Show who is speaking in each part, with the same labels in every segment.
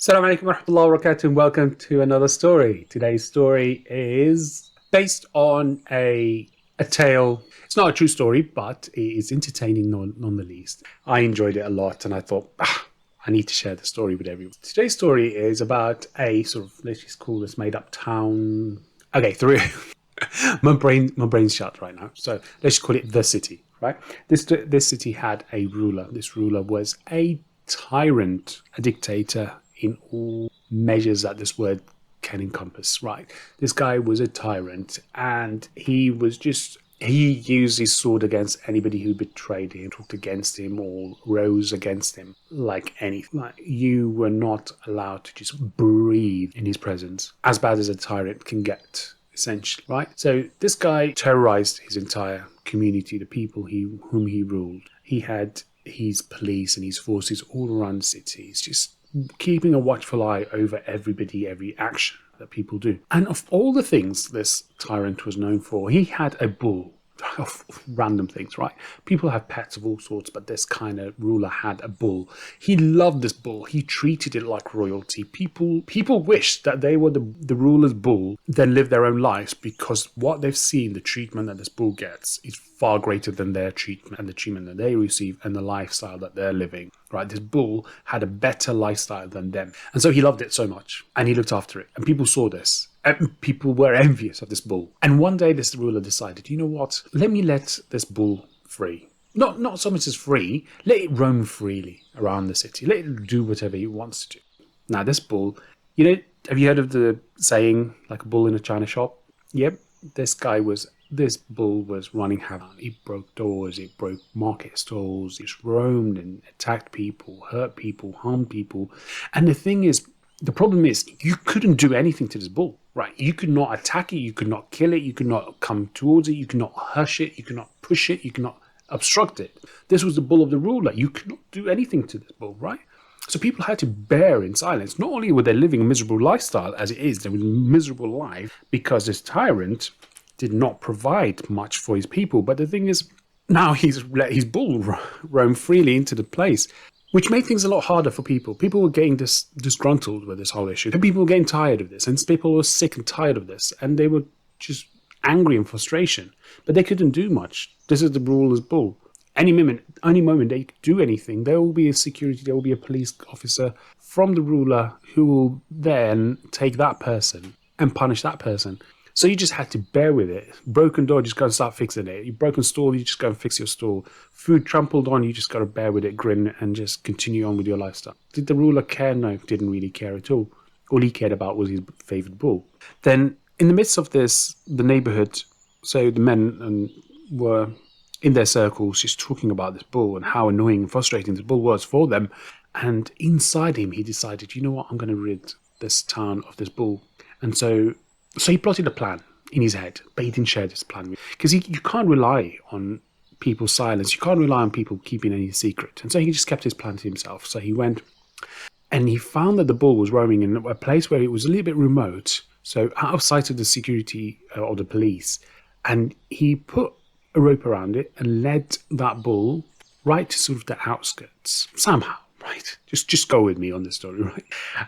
Speaker 1: Assalamu alaikum warahmatullahi wabarakatuh and welcome to another story. Today's story is based on a tale. It's not a true story, but it is entertaining none the least. I enjoyed it a lot and I thought, I need to share the story with everyone. Today's story is about a sort of, let's just call this made up town. Okay, my brain's shut right now. So let's just call it the city, right? This city had a ruler. This ruler was a tyrant, a dictator, in all measures that this word can encompass, right? This guy was a tyrant and he used his sword against anybody who betrayed him, talked against him, or rose against him like anything. Like, you were not allowed to just breathe in his presence. As bad as a tyrant can get, essentially, right? So this guy terrorized his entire community, the people whom he ruled. He had his police and his forces all around the city. He's just keeping a watchful eye over everybody, every action that people do. And of all the things this tyrant was known for, he had a bull. Of random things, right? People have pets of all sorts, but this kind of ruler had a bull. He loved this bull. He treated it like royalty. People wished that they were the ruler's bull, then live their own lives, because what they've seen, the treatment that this bull gets, is far greater than their treatment and the treatment that they receive and the lifestyle that they're living, right? This bull had a better lifestyle than them. And so he loved it so much and he looked after it. And people saw this. And people were envious of this bull. And one day this ruler decided, you know what? Let me let this bull free. Not so much as free. Let it roam freely around the city. Let it do whatever it wants to do. Now this bull, have you heard of the saying, like a bull in a china shop? Yep. This bull was running havoc. It broke doors, it broke market stalls, it roamed and attacked people, hurt people, harmed people. And the problem is, you couldn't do anything to this bull, right? You could not attack it, you could not kill it, you could not come towards it, you could not hush it, you could not push it, you could not obstruct it. This was the bull of the ruler. You could not do anything to this bull, right? So people had to bear in silence. Not only were they living a miserable lifestyle as it is, they were a miserable life because this tyrant did not provide much for his people. But the thing is, now he's let his bull roam freely into the place, which made things a lot harder for people. People were getting disgruntled with this whole issue. And people were getting tired of this. And people were sick and tired of this. And they were just angry and frustration. But they couldn't do much. This is the ruler's bull. Any moment they do anything, there will be a security, there will be a police officer from the ruler who will then take that person and punish that person. So you just had to bear with it. Broken door, just go and start fixing it. You broken stall, you just go and fix your stall. Food trampled on, you just got to bear with it, grin, and just continue on with your lifestyle. Did the ruler care? No, didn't really care at all. All he cared about was his favoured bull. Then, in the midst of this, the neighbourhood, so the men were in their circles just talking about this bull and how annoying and frustrating this bull was for them. And inside him, he decided, you know what, I'm going to rid this town of this bull. And so he plotted a plan in his head, but he didn't share this plan. Because you can't rely on people's silence. You can't rely on people keeping any secret. And so he just kept his plan to himself. So he went and he found that the bull was roaming in a place where it was a little bit remote, so out of sight of the security or the police. And he put a rope around it and led that bull right to sort of the outskirts, somehow, right? Just go with me on this story, right?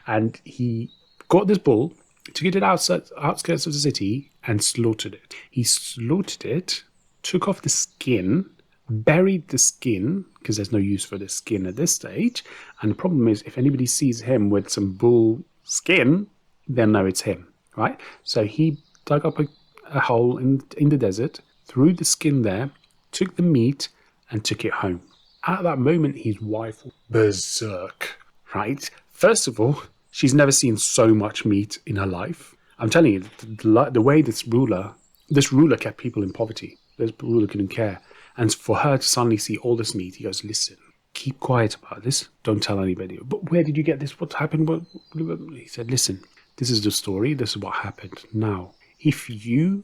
Speaker 1: And he got this bull, took it to the outskirts of the city and slaughtered it. He slaughtered it, took off the skin, buried the skin, because there's no use for the skin at this stage. And the problem is, if anybody sees him with some bull skin, they'll know it's him, right? So he dug up a hole in the desert, threw the skin there, took the meat and took it home. At that moment, his wife was berserk, right? First of all, she's never seen so much meat in her life. I'm telling you, the way this ruler kept people in poverty. This ruler couldn't care. And for her to suddenly see all this meat, he goes, listen, keep quiet about this. Don't tell anybody. But where did you get this? What happened? He said, listen, this is the story. This is what happened. Now, if you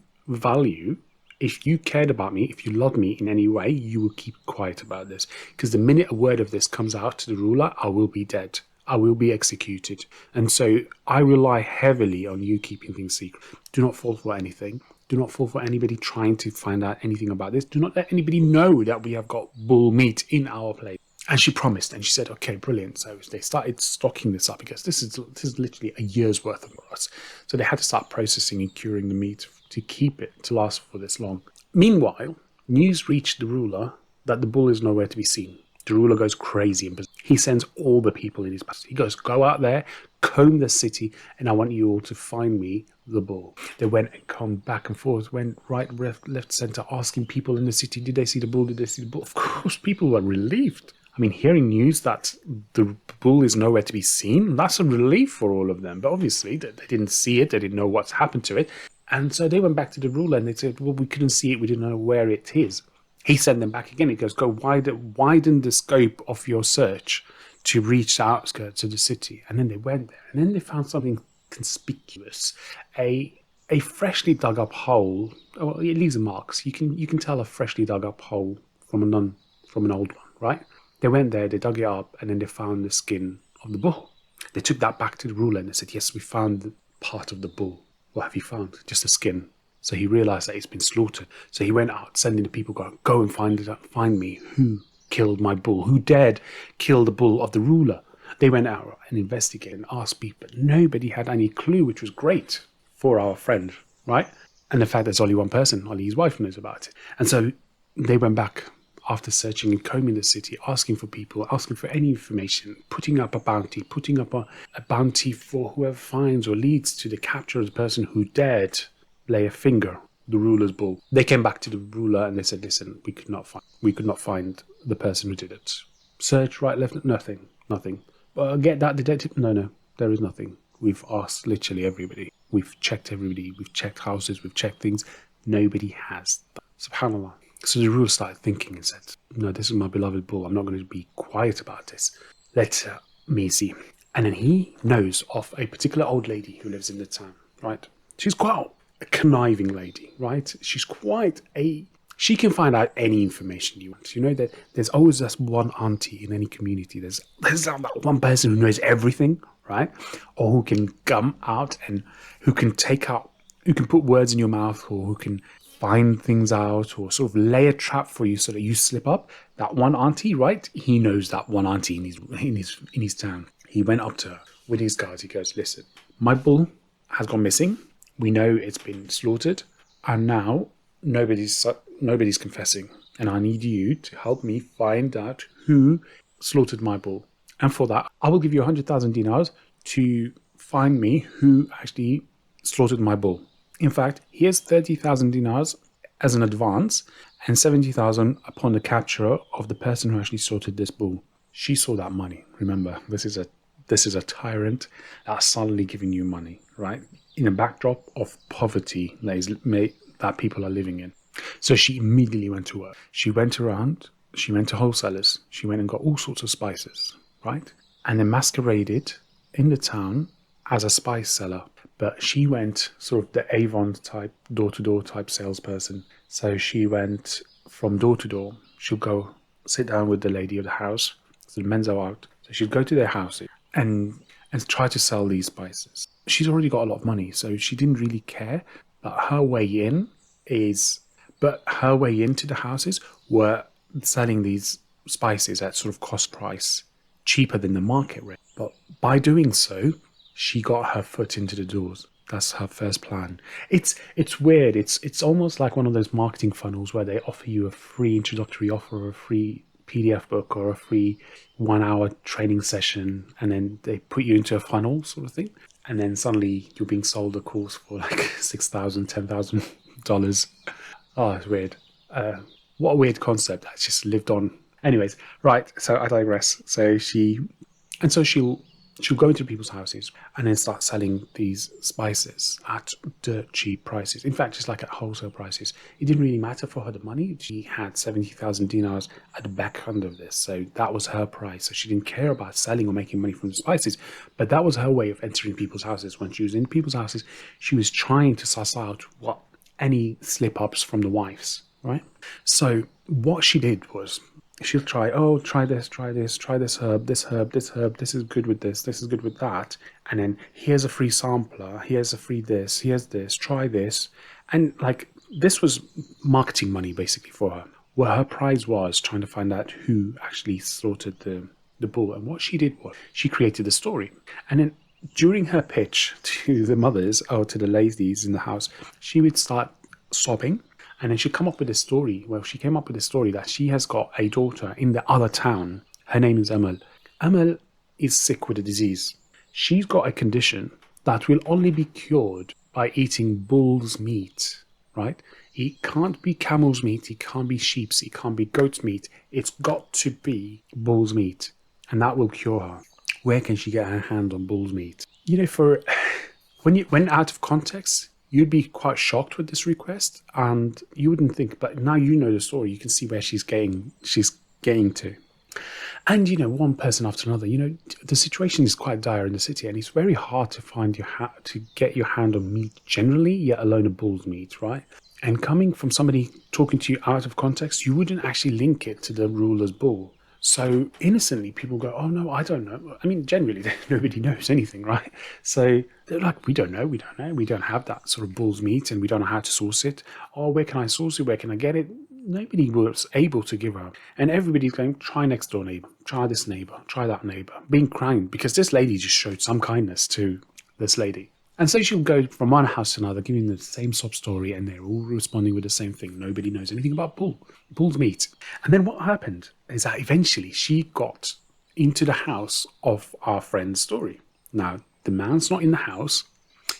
Speaker 1: cared about me, if you love me in any way, you will keep quiet about this. Because the minute a word of this comes out to the ruler, I will be dead. I will be executed. And so I rely heavily on you keeping things secret. Do not fall for anything. Do not fall for anybody trying to find out anything about this. Do not let anybody know that we have got bull meat in our place. And she promised, and she said, okay, brilliant. So they started stocking this up because this is literally a year's worth of us. So they had to start processing and curing the meat to keep it to last for this long. Meanwhile, news reached the ruler that the bull is nowhere to be seen. The ruler goes crazy and he sends all the people in his palace. He goes, go out there, comb the city, and I want you all to find me the bull. They went and come back and forth, went right, left, center, asking people in the city, did they see the bull? Did they see the bull? Of course, people were relieved. I mean, hearing news that the bull is nowhere to be seen, that's a relief for all of them. But obviously, they didn't see it. They didn't know what's happened to it. And so they went back to the ruler and they said, well, we couldn't see it. We didn't know where it is. He sent them back again. He goes, go widen the scope of your search to reach the outskirts of the city. And then they went there. And then they found something conspicuous. A freshly dug up hole. Well, it leaves marks. You can tell a freshly dug up hole from an old one, right? They went there, they dug it up, and then they found the skin of the bull. They took that back to the ruler and they said, yes, we found part of the bull. What have you found? Just the skin. So he realized that it's been slaughtered. So he went out sending the people, go and find me who killed my bull, who dared kill the bull of the ruler. They went out and investigated and asked people, but nobody had any clue, which was great for our friend, right? And the fact there's only one person, only his wife knows about it. And so they went back after searching and combing the city, asking for people, asking for any information, putting up a bounty for whoever finds or leads to the capture of the person who dared lay a finger, the ruler's bull. They came back to the ruler and they said, listen, we could not find the person who did it. Search right, left, nothing. Get that detective? No, there is nothing. We've asked literally everybody. We've checked everybody. We've checked houses. We've checked things. Nobody has. SubhanAllah. So the ruler started thinking and said, no, this is my beloved bull. I'm not going to be quiet about this. Let me see. And then he knows of a particular old lady who lives in the town, right? She's quite a conniving lady, right? She can find out any information you want. You know that there's always this one auntie in any community. There's that one person who knows everything, right? Or who can come out and who can put words in your mouth, or who can find things out, or sort of lay a trap for you so that you slip up. That one auntie, right? He knows that one auntie in his town. He went up to her with his guards. He goes, listen, my bull has gone missing. We know it's been slaughtered, and now nobody's confessing. And I need you to help me find out who slaughtered my bull. And for that, I will give you 100,000 dinars to find me who actually slaughtered my bull. In fact, here's 30,000 dinars as an advance and 70,000 upon the capture of the person who actually slaughtered this bull. She saw that money. Remember, this is a tyrant that's suddenly giving you money, right? In a backdrop of poverty that people are living in. So she immediately went to work. She went around, she went to wholesalers, she went and got all sorts of spices, right? And then masqueraded in the town as a spice seller. But she went sort of the Avon type, door-to-door type salesperson. So she went from door to door. She'll go sit down with the lady of the house. So the men's are out. So she'd go to their houses and try to sell these spices. She's already got a lot of money, so she didn't really care. But her way into the houses were selling these spices at sort of cost price, cheaper than the market rate. But by doing so, she got her foot into the doors. That's her first plan. It's weird. It's almost like one of those marketing funnels where they offer you a free introductory offer, or a free PDF book, or a free 1-hour training session, and then they put you into a funnel sort of thing. And then suddenly you're being sold a course for like $6,000, $10,000. Oh, it's weird. What a weird concept that's just lived on. Anyways, right. So I digress. So she'll go into people's houses and then start selling these spices at dirt cheap prices. In fact, just like at wholesale prices. It didn't really matter for her the money. She had 70,000 dinars at the back end of this. So that was her price. So she didn't care about selling or making money from the spices. But that was her way of entering people's houses. When she was in people's houses, she was trying to suss out any slip-ups from the wives, right? So what she did was, she'll try this herb, this is good with this is good with that. And then here's a free sampler, here's a free this, here's this, try this. And like, this was marketing money basically for her. Well, her prize was trying to find out who actually slaughtered the bull. And what she did was she created a story. And then during her pitch to the mothers or to the ladies in the house, she would start sobbing. And then she'd come up with a story. Well, she came up with a story that she has got a daughter in the other town. Her name is Amal. Amal is sick with a disease. She's got a condition that will only be cured by eating bull's meat, right? It can't be camel's meat, it can't be sheep's, it can't be goat's meat. It's got to be bull's meat, and that will cure her. Where can she get her hand on bull's meat? You know, for when out of context, you'd be quite shocked with this request, and you wouldn't think. But now you know the story, you can see where she's getting to. And, you know, one person after another, you know, the situation is quite dire in the city, and it's very hard to find to get your hand on meat generally, yet alone a bull's meat, right? And coming from somebody talking to you out of context, you wouldn't actually link it to the ruler's bull. So innocently, people go, oh, no, I don't know. I mean, generally, nobody knows anything, right? So they're like, we don't know. We don't have that sort of bull's meat, and we don't know how to source it. Oh, where can I source it? Where can I get it? Nobody was able to give her. And everybody's going, try next door neighbor, try this neighbor, try that neighbor. Being kind, because this lady just showed some kindness to this lady. And so she'll go from one house to another, giving the same sob story, and they're all responding with the same thing. Nobody knows anything about bull's meat. And then what happened is that eventually she got into the house of our friend's story. Now, the man's not in the house.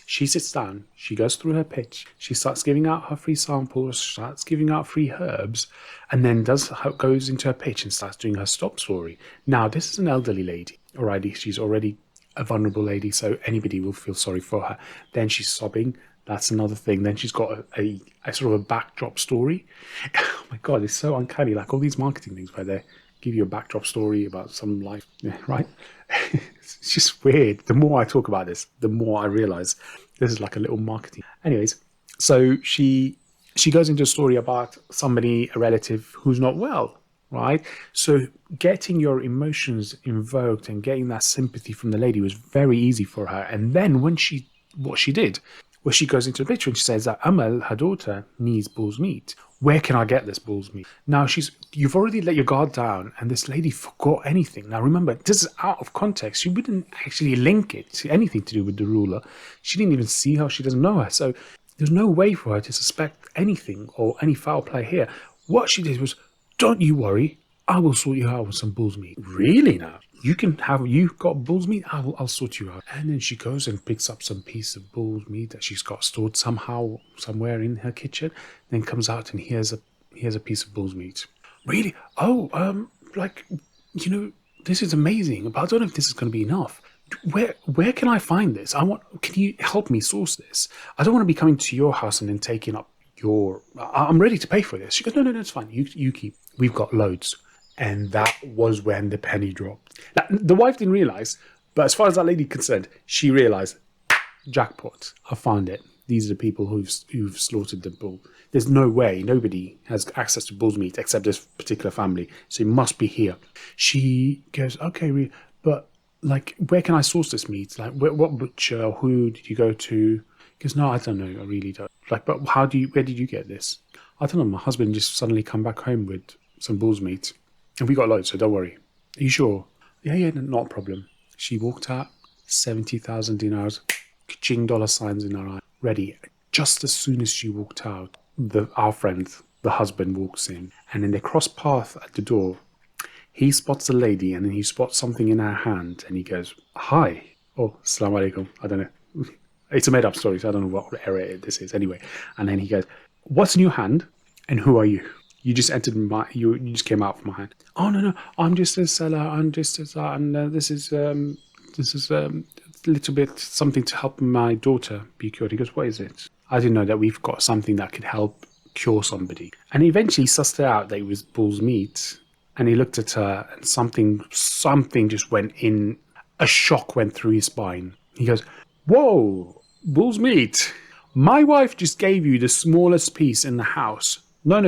Speaker 1: She sits down, she goes through her pitch, she starts giving out her free samples, starts giving out free herbs, and then goes into her pitch and starts doing her stop story. Now, this is an elderly lady already. She's already a vulnerable lady, so anybody will feel sorry for her. Then she's sobbing. That's another thing. Then she's got a sort of a backdrop story. Oh my God, it's so uncanny. Like all these marketing things where they give you a backdrop story about some life, right? It's just weird. The more I talk about this, the more I realize this is like a little marketing. Anyways, so she goes into a story about somebody, a relative who's not well, right? So getting your emotions invoked and getting that sympathy from the lady was very easy for her. And then what she did was she goes into the picture and she says that Amal, her daughter, needs bull's meat. Where can I get this bull's meat? Now you've already let your guard down, and this lady forgot anything. Now remember, this is out of context. She wouldn't actually link it to anything to do with the ruler. She didn't even see her. She doesn't know her. So there's no way for her to suspect anything or any foul play here. What she did was, don't you worry, I will sort you out with some bull's meat. Really now? You've got bull's meat? I'll sort you out. And then she goes and picks up some piece of bull's meat that she's got stored somewhere in her kitchen. Then comes out and here's a piece of bull's meat. Really? Oh, this is amazing, but I don't know if this is going to be enough. Where can I find this? Can you help me source this? I don't want to be coming to your house and then taking up I'm ready to pay for this. She goes, no, it's fine. You keep. We've got loads. And that was when the penny dropped. Now, the wife didn't realize, but as far as that lady concerned, she realized, jackpot, I found it. These are the people who've slaughtered the bull. There's no way, nobody has access to bull's meat except this particular family. So it must be here. She goes, okay, but like, where can I source this meat? Like, what butcher, who did you go to? He goes, no, I don't know. I really don't. Like, but where did you get this? I don't know. My husband just suddenly come back home with some bull's meat. And we got loads, so don't worry. Are you sure? Yeah, not a problem. She walked out, 70,000 dinars, ka-ching dollar signs in her eye, ready. Just as soon as she walked out, our friend, the husband, walks in. And then they cross path at the door. He spots a lady, and then he spots something in her hand, and he goes, hi. Oh, assalamu alaikum. I don't know. It's a made-up story, so I don't know what area this is. Anyway, and then he goes, what's in your hand, and who are you? You just entered you just came out from my hand. Oh no, I'm just a seller. I'm just and this is a little bit something to help my daughter be cured. He goes, what is it? I didn't know that we've got something that could help cure somebody. And he eventually sussed it out that it was bull's meat. And he looked at her, and something just went in. A shock went through his spine. He goes, whoa, bull's meat. My wife just gave you the smallest piece in the house. No.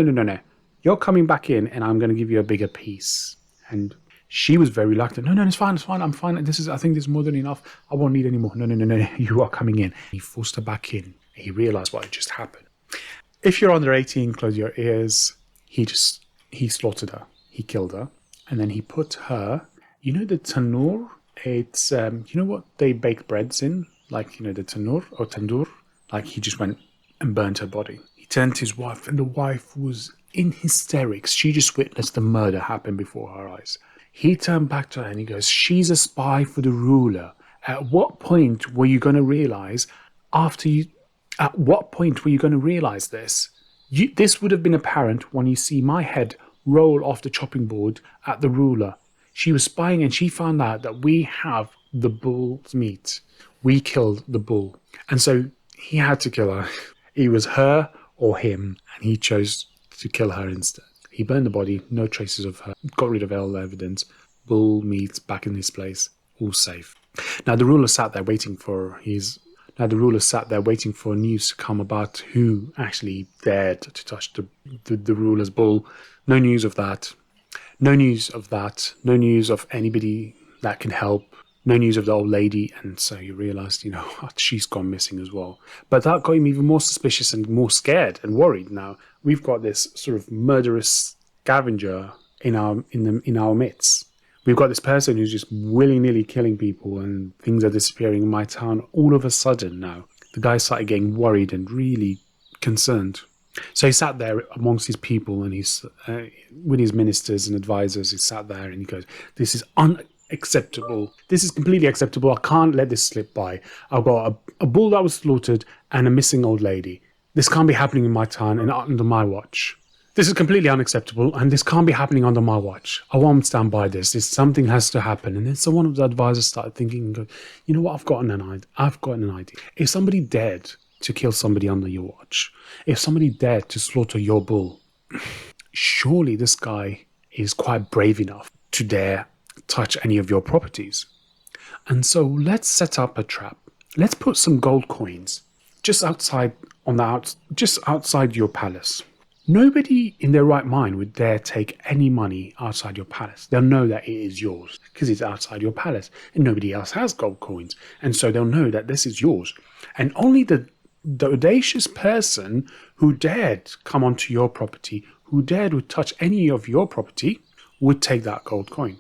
Speaker 1: You're coming back in, and I'm going to give you a bigger piece. And she was very reluctant. No, it's fine. I'm fine. I think this is more than enough. I won't need any more. No. You are coming in. He forced her back in. He realized what had just happened. If you're under 18, close your ears. He just he slaughtered her. He killed her. And then he put her, you know the tandoor? It's, you know what they bake breads in? Like, you know, the tandoor or tandoor? Like he just went and burnt her body. He turned to his wife and the wife was in hysterics. She just witnessed the murder happen before her eyes. He turned back to her and he goes, she's a spy for the ruler. At what point were you going to realize at what point were you going to realize this? This would have been apparent when you see my head roll off the chopping board at the ruler. She was spying and she found out that we have the bull's meat. We killed the bull. And so he had to kill her. It was her or him, and he chose to kill her instead. He burned the body, no traces of her, got rid of all the evidence, bull meat back in his place, all safe. Now the ruler sat there waiting for news to come about who actually dared to touch the ruler's bull. No news of that. No news of that. No news of anybody that can help. No news of the old lady. And so you realized, you know, she's gone missing as well. But that got him even more suspicious and more scared and worried. Now we've got this sort of murderous scavenger in our midst. We've got this person who's just willy-nilly killing people and things are disappearing in my town. All of a sudden now, the guy started getting worried and really concerned. So he sat there amongst his people and he's with his ministers and advisors. He sat there and he goes, this is unacceptable. This is completely acceptable. I can't let this slip by. I've got a bull that was slaughtered and a missing old lady. This can't be happening in my town and under my watch. This is completely unacceptable and this can't be happening under my watch. I won't stand by this. Something has to happen. And then so one of the advisors started thinking and go, you know what, I've gotten an idea. If somebody dared to kill somebody under your watch, if somebody dared to slaughter your bull, surely this guy is quite brave enough to dare touch any of your properties. And so let's set up a trap. Let's put some gold coins just outside your palace. Nobody in their right mind would dare take any money outside your palace. They'll know that it is yours because it's outside your palace and nobody else has gold coins. And so they'll know that this is yours. And only the audacious person who dared come onto your property, who dared touch any of your property, would take that gold coin.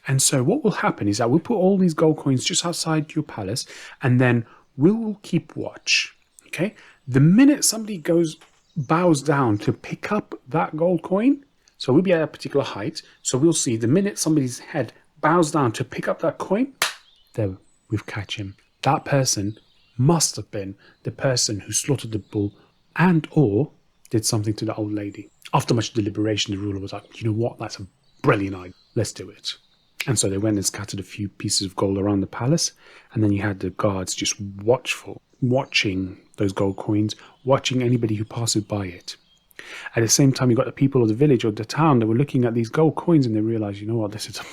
Speaker 1: And so what will happen is that we'll put all these gold coins just outside your palace and then we'll keep watch. Okay? The minute somebody bows down to pick up that gold coin, so we'll be at a particular height, so we'll see the minute somebody's head bows down to pick up that coin, there we've catch him. That person must have been the person who slaughtered the bull and or did something to the old lady. After much deliberation, the ruler was like, you know what, that's a brilliant idea, let's do it. And so they went and scattered a few pieces of gold around the palace, and then you had the guards just watching those gold coins, watching anybody who passes by it. At the same time, you got the people of the village or the town that were looking at these gold coins and they realized, you know what, this is a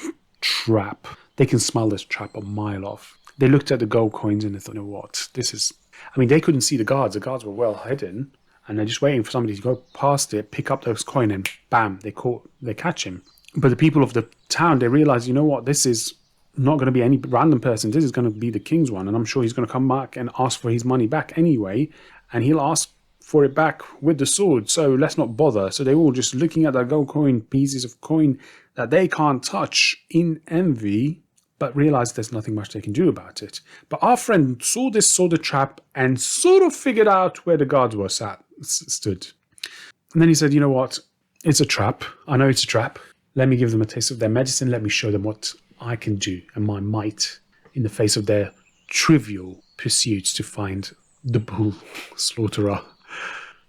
Speaker 1: trap. They can smell this trap a mile off. They looked at the gold coins and they thought, you know what, they couldn't see the guards. The guards were well hidden and they're just waiting for somebody to go past it, pick up those coins and bam, they catch him. But the people of the town, they realized, you know what, this is not going to be any random person. This is going to be the king's one. And I'm sure he's going to come back and ask for his money back anyway. And he'll ask for it back with the sword. So let's not bother. So they're all just looking at their gold coin, pieces of coin that they can't touch in envy, but realize there's nothing much they can do about it. But our friend saw the trap and sort of figured out where the guards were stood. And then he said, you know what? It's a trap. I know it's a trap. Let me give them a taste of their medicine. Let me show them what I can do and my might in the face of their trivial pursuits to find the bull slaughterer.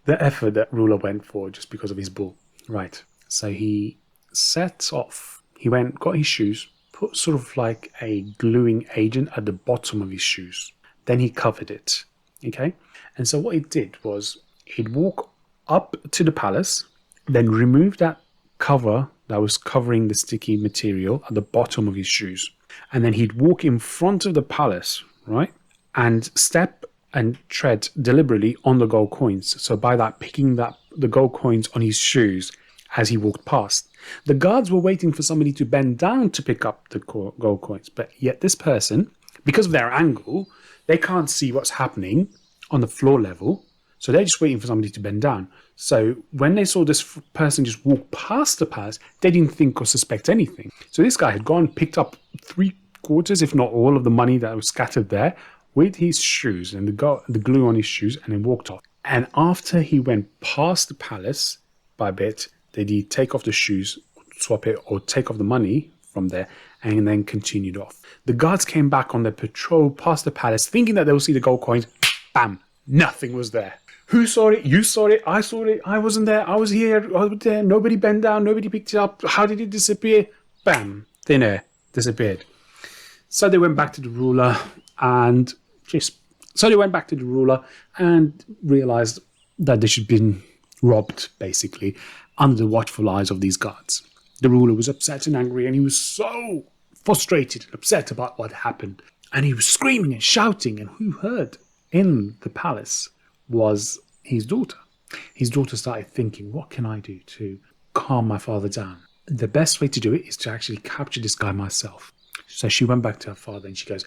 Speaker 1: The effort that ruler went for just because of his bull. Right. So he set off. He got his shoes, put sort of like a gluing agent at the bottom of his shoes. Then he covered it. Okay. And so what he did was he'd walk up to the palace, then remove that cover that was covering the sticky material at the bottom of his shoes. And then he'd walk in front of the palace, right? And step and tread deliberately on the gold coins. So by that, picking the gold coins on his shoes as he walked past. The guards were waiting for somebody to bend down to pick up the gold coins. But yet this person, because of their angle, they can't see what's happening on the floor level. So they're just waiting for somebody to bend down. So when they saw this person just walk past the palace, they didn't think or suspect anything. So this guy had gone, picked up 3/4, if not all, of the money that was scattered there with his shoes and the glue on his shoes, and then walked off. And after he went past the palace by a bit, did he take off the shoes, swap it, or take off the money from there, and then continued off. The guards came back on their patrol past the palace, thinking that they would see the gold coins. Bam! Nothing was there. Who saw it? You saw it. I saw it. I wasn't there. I was here. I was there. Nobody bent down. Nobody picked it up. How did it disappear? Bam! Thin air. Disappeared. So they went back to the ruler and realized that they should have been robbed, basically, under the watchful eyes of these guards. The ruler was upset and angry, and he was so frustrated and upset about what happened. And he was screaming and shouting, and who heard in the palace was his daughter. His daughter started thinking, what can I do to calm my father down? The best way to do it is to actually capture this guy myself. So she went back to her father and she goes,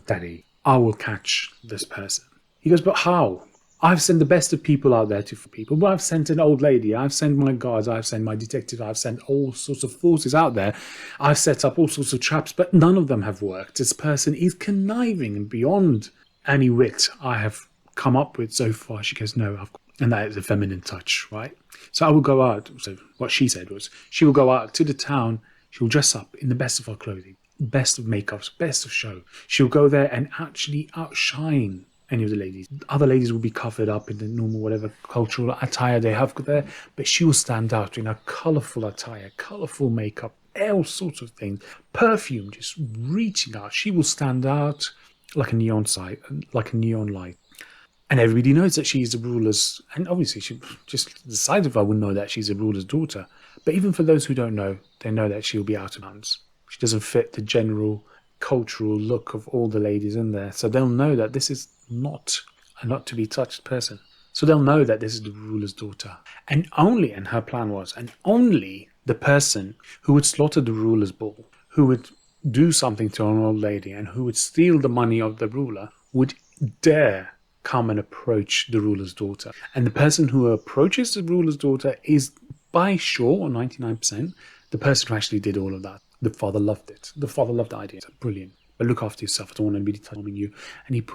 Speaker 1: Daddy, I will catch this person. He goes, but how? I've sent the best of people out there to people. But I've sent an old lady. I've sent my guards. I've sent my detectives. I've sent all sorts of forces out there. I've set up all sorts of traps, but none of them have worked. This person is conniving and beyond any wit I have come up with so far. She goes, no, and that is a feminine touch, right? So I will go out. So what she said was, she will go out to the town. She will dress up in the best of her clothing, best of makeups, best of show. She'll go there and actually outshine any of the ladies. Other ladies will be covered up in the normal whatever cultural attire they have there, but she will stand out in a colourful attire, colourful makeup, all sorts of things, perfume just reaching out. She will stand out like a neon light. And everybody knows that she's the ruler's, and obviously she just the sight of her would know that she's the ruler's daughter. But even for those who don't know, they know that she'll be out of bounds. She doesn't fit the general cultural look of all the ladies in there. So they'll know that this is not a not to be touched person. So they'll know that this is the ruler's daughter. And her plan was, and only the person who would slaughter the ruler's bull, who would do something to an old lady, and who would steal the money of the ruler, would dare come and approach the ruler's daughter. And the person who approaches the ruler's daughter is, by sure, or 99%, the person who actually did all of that. The father loved it. The father loved the idea. Brilliant. But look after yourself. I don't want anybody telling you. And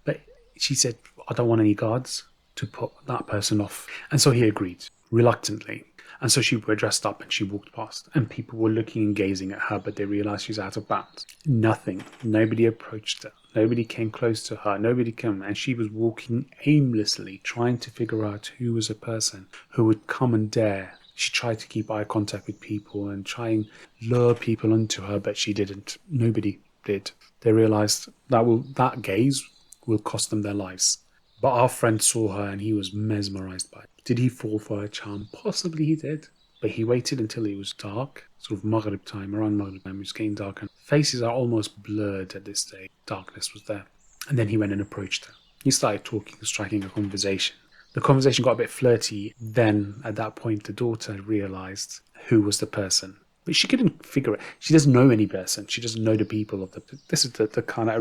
Speaker 1: but she said, I don't want any guards to put that person off. And so he agreed, reluctantly. And so she were dressed up and she walked past. And people were looking and gazing at her, but they realized she's out of bounds. Nothing. Nobody approached her. Nobody came close to her. Nobody came. And she was walking aimlessly, trying to figure out who was a person who would come and dare. She tried to keep eye contact with people and try and lure people into her, but she didn't. Nobody did. They realized that gaze will cost them their lives. But our friend saw her and he was mesmerized by it. Did he fall for her charm? Possibly he did. But he waited until it was dark, sort of Maghrib time, around Maghrib time, it was getting dark. And faces are almost blurred at this stage. Darkness was there. And then he went and approached her. He started talking, striking a conversation. The conversation got a bit flirty. Then, at that point, the daughter realized who was the person. But she couldn't figure it. She doesn't know any person. She doesn't know the people of the... This is the kind of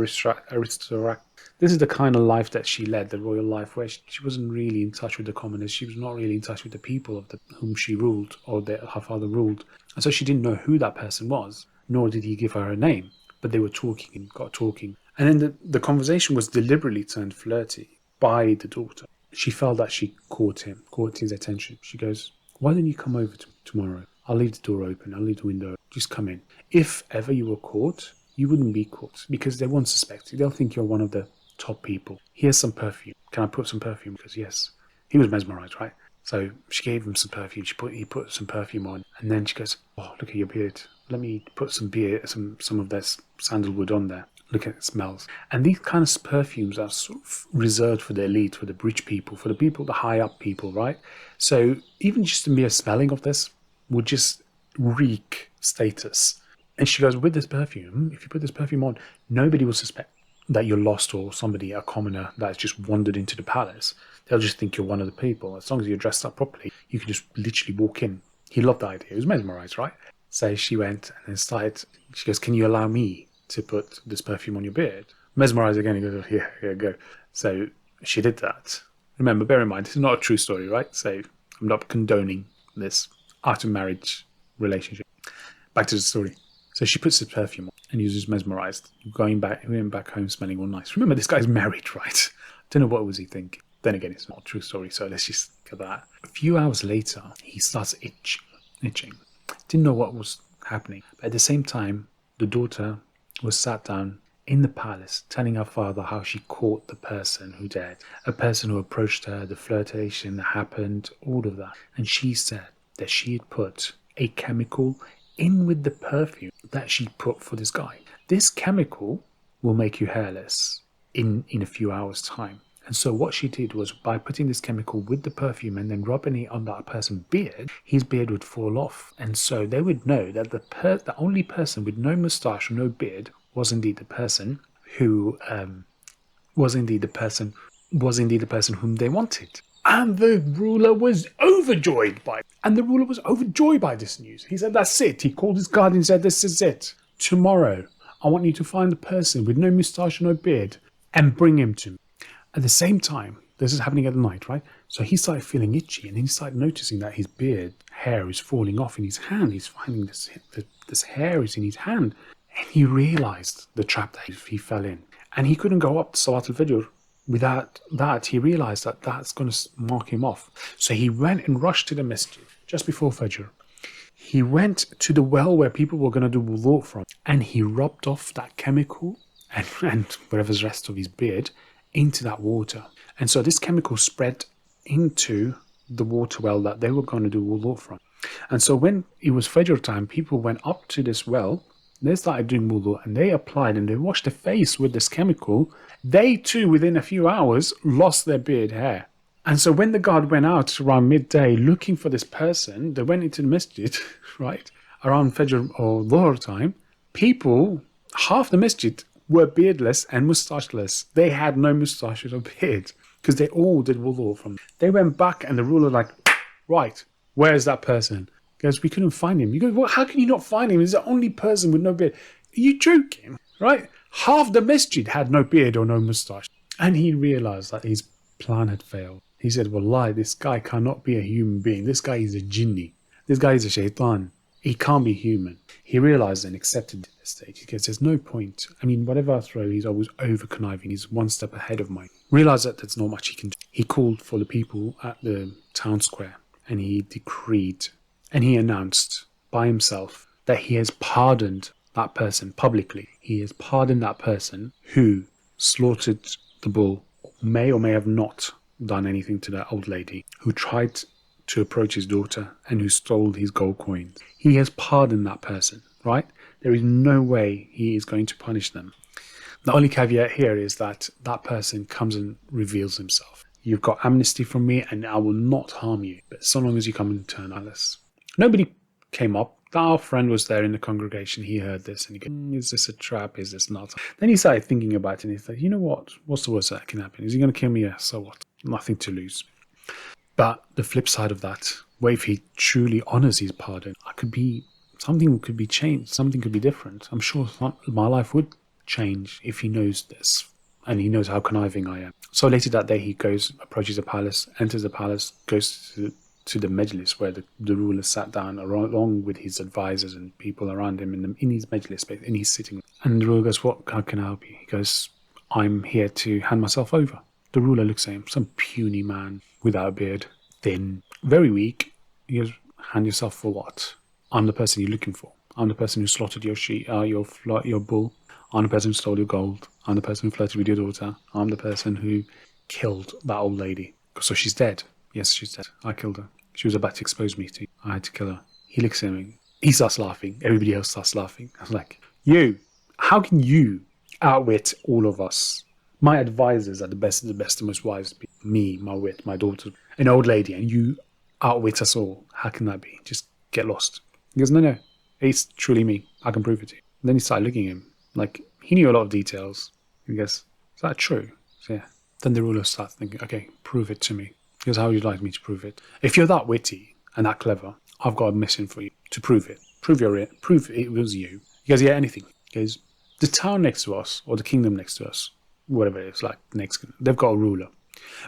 Speaker 1: this is the kind of life that she led, the royal life, where she wasn't really in touch with the commoners. She was not really in touch with the people of whom she ruled, or her father ruled. And so she didn't know who that person was, nor did he give her a name. But they were talking and got talking. And then the conversation was deliberately turned flirty by the daughter. She felt that she caught his attention. She goes, why don't you come over tomorrow? I'll leave the door open. I'll leave the window open. Just come in. If ever you were caught, you wouldn't be caught because they won't suspect you. They'll think you're one of the top people. Here's some perfume. Can I put some perfume? Because yes. He was mesmerized, right? So she gave him some perfume. He put some perfume on. And then she goes, oh, look at your beard. Let me put some of this sandalwood on there. Look at it smells. And these kind of perfumes are sort of reserved for the elite, for the rich people, for the people, the high up people, right? So even just the mere smelling of this would just reek status. And she goes, with this perfume, if you put this perfume on, nobody will suspect that you're lost or somebody, a commoner that's just wandered into the palace. They'll just think you're one of the people. As long as you're dressed up properly, you can just literally walk in. He loved the idea. He was mesmerized, right? So she went and then started, she goes, can you allow me to put this perfume on your beard? Mesmerized again, he goes, yeah, go. So She did that. Remember, bear in mind, this is not a true story, right? So I'm not condoning this out of marriage relationship. Back to the story. So she puts the perfume on and he was just mesmerized. Went back home smelling all nice. Remember, this guy's married, right? Don't know what was he thinking. Then again, it's not a true story, so let's just get that. A few hours later, he starts itching. Didn't know what was happening. But at the same time, the daughter was sat down in the palace telling her father how she caught the person who did, a person who approached her, the flirtation that happened, all of that. And she said that she had put a chemical in with the perfume that she put for this guy. This chemical will make you hairless in a few hours' time. And so what she did was, by putting this chemical with the perfume and then rubbing it on that person's beard, his beard would fall off. And so they would know that the only person with no moustache or no beard was indeed the person who was indeed the person whom they wanted. And the ruler was overjoyed by this news. He said, that's it. He called his guard and said, this is it. Tomorrow, I want you to find the person with no moustache, no beard, and bring him to me. At the same time, this is happening at night, right? So he started feeling itchy, and he started noticing that his beard hair is falling off in his hand. He's finding this hair is in his hand. And he realized the trap that he fell in. And he couldn't go up to Salat al-Fajr without that. He realized that that's going to mark him off. So he went and rushed to the masjid just before Fajr. He went to the well where people were going to do wudu from, and he rubbed off that chemical and whatever's rest of his beard into that water. And so this chemical spread into the water well that they were going to do wudu from. And so when it was Fajr time, people went up to this well, they started doing wudu, and they applied and they washed their face with this chemical. They too, within a few hours, lost their beard hair. And so when the guard went out around midday looking for this person, they went into the masjid, right, around Fajr or Dhuhr time. People, half the masjid, were beardless and moustacheless. They had no moustaches or beard because they all did wudu from. They went back and the ruler like, right, where's that person? He goes, we couldn't find him. You go, well, how can you not find him? He's the only person with no beard. Are you joking? Right? Half the masjid had no beard or no moustache. And he realized that his plan had failed. He said, wallahi, this guy cannot be a human being. This guy is a jinni. This guy is a shaitan. He can't be human. He realized and accepted the stage. He goes, there's no point. I mean, whatever I throw, he's always over conniving. He's one step ahead of mine. Realized that there's not much he can do. He called for the people at the town square and he decreed and he announced by himself that he has pardoned that person publicly. He has pardoned that person who slaughtered the bull, may or may have not done anything to that old lady, who tried to approach his daughter and who stole his gold coins. He has pardoned that person, right? There is no way he is going to punish them. The only caveat here is that that person comes and reveals himself. You've got amnesty from me and I will not harm you, but so long as you come and turn Alice. Nobody came up. Our friend was there in the congregation. He heard this and he goes, is this a trap? Is this not? Then he started thinking about it and he thought, you know what? What's the worst that can happen? Is he going to kill me? Yeah, so what? Nothing to lose. But the flip side of that, what if he truly honors his pardon? Something could be changed. Something could be different. I'm sure my life would change if he knows this and he knows how conniving I am. So later that day, he approaches the palace, enters the palace, goes to the majlis where the ruler sat down along with his advisors and people around him in his majlis space, and he's sitting. And the ruler goes, how can I help you? He goes, I'm here to hand myself over. The ruler looks at him, some puny man without a beard, thin, very weak. He goes, hand yourself for what? I'm the person you're looking for. I'm the person who slaughtered your bull. I'm the person who stole your gold. I'm the person who flirted with your daughter. I'm the person who killed that old lady. So she's dead. Yes, she's dead. I killed her. She was about to expose me to you. I had to kill her. He looks at me. He starts laughing. Everybody else starts laughing. I was like, how can you outwit all of us? My advisors are the best of the best and most wise people. Me, my wit, my daughter, an old lady, and you outwit us all. How can that be? Just get lost. He goes, no, it's truly me. I can prove it to you. And then he started looking at him. Like, he knew a lot of details. He goes, is that true? So, yeah. Then the ruler starts thinking, okay, prove it to me. He goes, how would you like me to prove it? If you're that witty and that clever, I've got a mission for you to prove it. Prove it was you. He goes, yeah, anything. He goes, the town next to us, or the kingdom next to us, whatever it is, like next, they've got a ruler.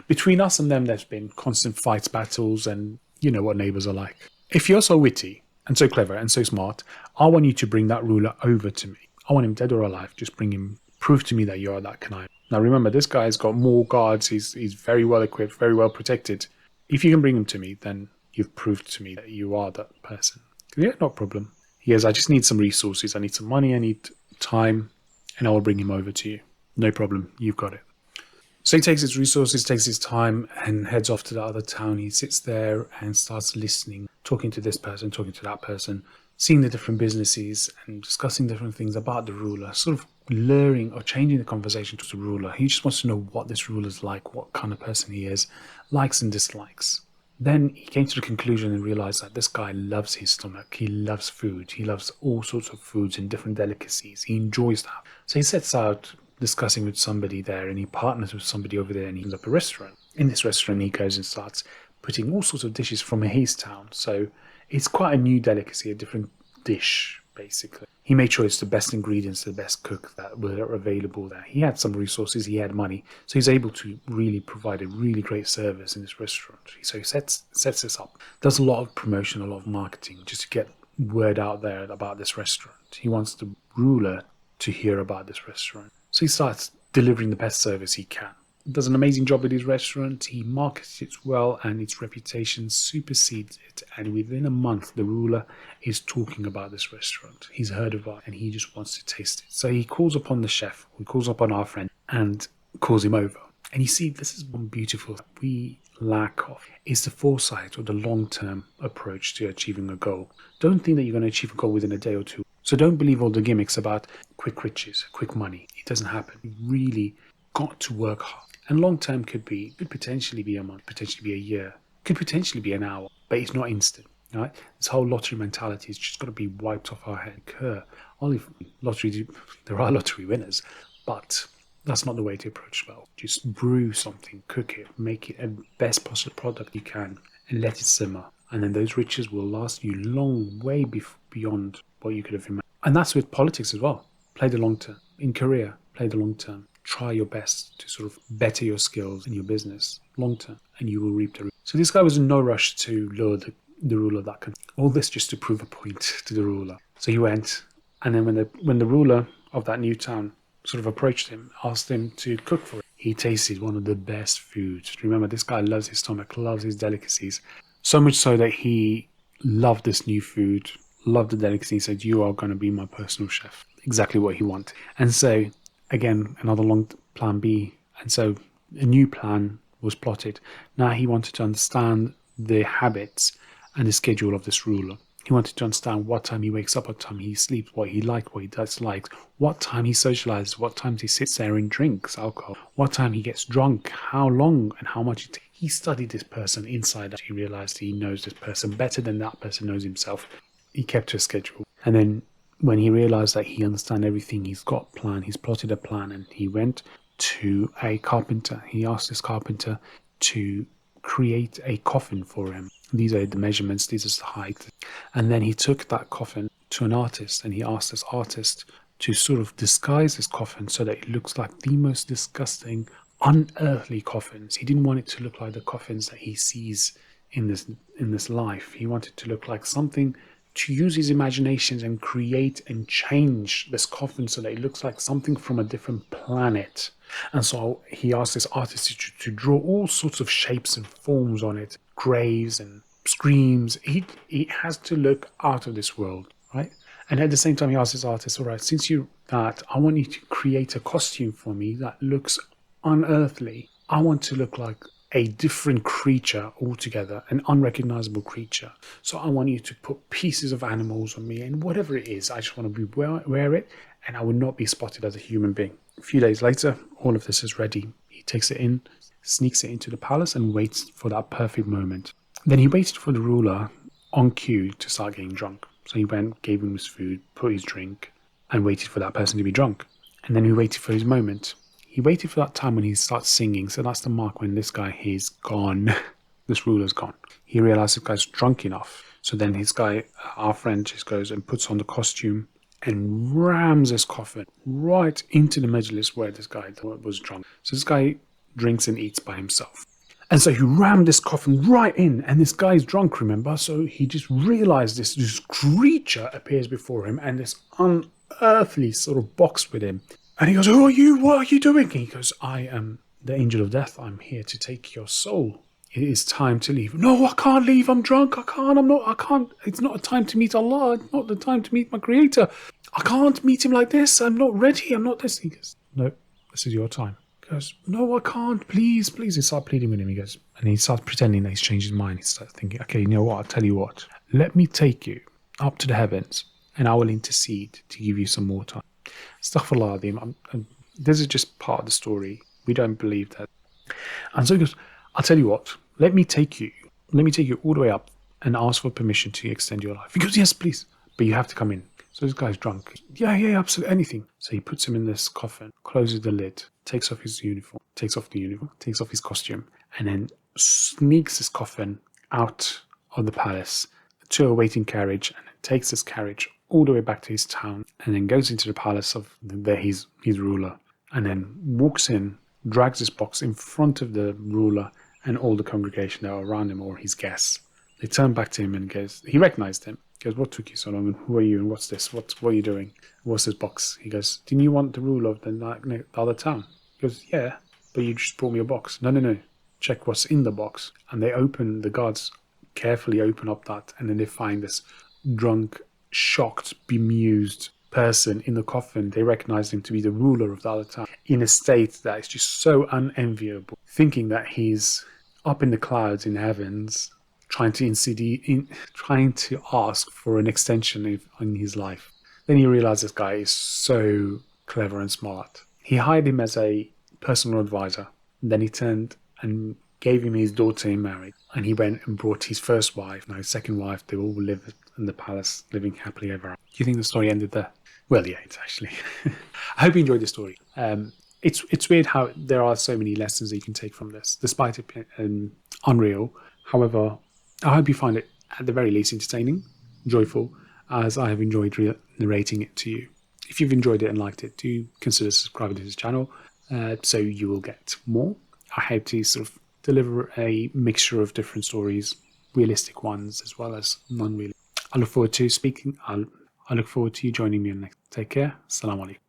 Speaker 1: Between us and them, there's been constant fights, battles, and you know what neighbors are like. If you're so witty and so clever and so smart, I want you to bring that ruler over to me. I want him dead or alive. Just bring him, prove to me that you are that kind. Now remember, this guy's got more guards. He's very well equipped, very well protected. If you can bring him to me, then you've proved to me that you are that person. Yeah, no problem. He goes, I just need some resources. I need some money. I need time. And I will bring him over to you. No problem. You've got it. So he takes his resources, takes his time, and heads off to the other town. He sits there and starts listening, talking to this person, talking to that person, seeing the different businesses and discussing different things about the ruler, sort of luring or changing the conversation to the ruler. He just wants to know what this ruler's like, what kind of person he is, likes and dislikes. Then he came to the conclusion and realized that this guy loves his stomach. He loves food. He loves all sorts of foods and different delicacies. He enjoys that. So he sets out discussing with somebody there, and he partners with somebody over there, and he opens up a restaurant. In this restaurant, he goes and starts putting all sorts of dishes from his town. So it's quite a new delicacy, a different dish, basically. He made sure it's the best ingredients, the best cook that were available there. He had some resources, he had money, so he's able to really provide a really great service in this restaurant. So he sets this up, does a lot of promotion, a lot of marketing, just to get word out there about this restaurant. He wants the ruler to hear about this restaurant. So he starts delivering the best service he can. Does an amazing job with his restaurant. He markets it well, and its reputation supersedes it. And within a month, the ruler is talking about this restaurant. He's heard of it, and he just wants to taste it. So he calls upon the chef, he calls upon our friend, and calls him over. And you see, this is one beautiful thing we lack of, is the foresight or the long-term approach to achieving a goal. Don't think that you're going to achieve a goal within a day or two. So don't believe all the gimmicks about quick riches, quick money. It doesn't happen. You really got to work hard. And long-term could potentially be a month, potentially be a year, could potentially be an hour, but it's not instant. Right? This whole lottery mentality is just got to be wiped off our head. Only there are lottery winners, but that's not the way to approach well. Just brew something, cook it, make it a best possible product you can, and let it simmer. And then those riches will last you long, way beyond what you could have imagined. And that's with politics as well. Play the long term. In career, play the long term. Try your best to sort of better your skills in your business long term, and you will reap the reward. So this guy was in no rush to lure the ruler that country. All this just to prove a point to the ruler. So he went, and then when the ruler of that new town sort of approached him, asked him to cook for him, he tasted one of the best foods. Remember, this guy loves his stomach, loves his delicacies, so much so that he loved this new food, loved the delicacy. He said, "You are going to be my personal chef." Exactly what he wanted. And so again, another long plan B. And so a new plan was plotted. Now he wanted to understand the habits and the schedule of this ruler. He wanted to understand what time he wakes up, what time he sleeps, what he likes, what he dislikes, what time he socializes, what times he sits there and drinks alcohol, what time he gets drunk, how long and how much. He studied this person inside out. He realized he knows this person better than that person knows himself. He kept to a schedule. And then when he realized that he understands everything, he's got a plan, he's plotted a plan, and he went to a carpenter. He asked this carpenter to create a coffin for him. These are the measurements, this is the height. And then he took that coffin to an artist, and he asked this artist to sort of disguise this coffin so that it looks like the most disgusting, unearthly coffins. He didn't want it to look like the coffins that he sees in this life. He wanted to look like something, to use his imaginations and create and change this coffin so that it looks like something from a different planet. And so he asked this artist to draw all sorts of shapes and forms on it, graves and screams. It has to look out of this world, right? And at the same time, he asked this artist, all right, since you that, I want you to create a costume for me that looks unearthly. I want to look like a different creature altogether, an unrecognizable creature. So I want you to put pieces of animals on me, and whatever it is, I just want to wear it, and I will not be spotted as a human being. A few days later, all of this is ready. He takes it in, sneaks it into the palace, and waits for that perfect moment. Then he waited for the ruler on cue to start getting drunk. So he went, gave him his food, put his drink, and waited for that person to be drunk. And then he waited for his moment. He waited for that time when he starts singing. So that's the mark when this guy is gone. This ruler's gone. He realized this guy's drunk enough. So then his guy, our friend, just goes and puts on the costume and rams his coffin right into the majlis where this guy was drunk. So this guy drinks and eats by himself. And so he rammed this coffin right in, and this guy's drunk, remember? So he just realized this creature appears before him, and this unearthly sort of box with him. And he goes, "Who are you? What are you doing?" And he goes, "I am the angel of death. I'm here to take your soul. It is time to leave." "No, I can't leave. I'm drunk. I can't. It's not a time to meet Allah. It's not the time to meet my creator. I can't meet him like this. I'm not ready. I'm not this." He goes, "No, this is your time." He goes, "No, I can't. Please, please." He starts pleading with him. He goes, and he starts pretending that he's changed his mind. He starts thinking, "Okay, you know what? I'll tell you what. Let me take you up to the heavens, and I will intercede to give you some more time." Astaghfirullah, this is just part of the story. We don't believe that. And so he goes, "I'll tell you what. Let me take you all the way up and ask for permission to extend your life." He goes, "Yes, please, but you have to come in." So this guy's drunk. Yeah, absolutely, anything. So he puts him in this coffin, closes the lid, takes off his uniform, takes off his costume, and then sneaks his coffin out of the palace to a waiting carriage, and then takes this carriage all the way back to his town, and then goes into the palace of his ruler, and then walks in, drags this box in front of the ruler and all the congregation that are around him, or his guests. They turn back to him and goes, he recognized him. He goes, "What took you so long? And who are you? And what's this? What are you doing? What's this box?" He goes, "Didn't you want the ruler of the other town?" He goes, "Yeah, but you just brought me a box." No. Check what's in the box. And the guards carefully open up that, and then they find this drunk, shocked, bemused person in the coffin. They recognize him to be the ruler of the other town, in a state that is just so unenviable, thinking that he's up in the clouds in heavens, trying to ask for an extension in his life. Then he realized this guy is so clever and smart. He hired him as a personal advisor. Then he turned and gave him his daughter in marriage. And he went and brought his first wife, now his second wife. They all live in the palace, living happily ever after. Do you think the story ended there? Well, yeah, it's actually. I hope you enjoyed the story. It's weird how there are so many lessons that you can take from this, despite it being unreal. However, I hope you find it at the very least entertaining, joyful, as I have enjoyed narrating it to you. If you've enjoyed it and liked it, do consider subscribing to this channel so you will get more. I hope to sort of deliver a mixture of different stories, realistic ones as well as non-realistic. I look forward to speaking. I look forward to you joining me next. Take care. Assalamu alaikum.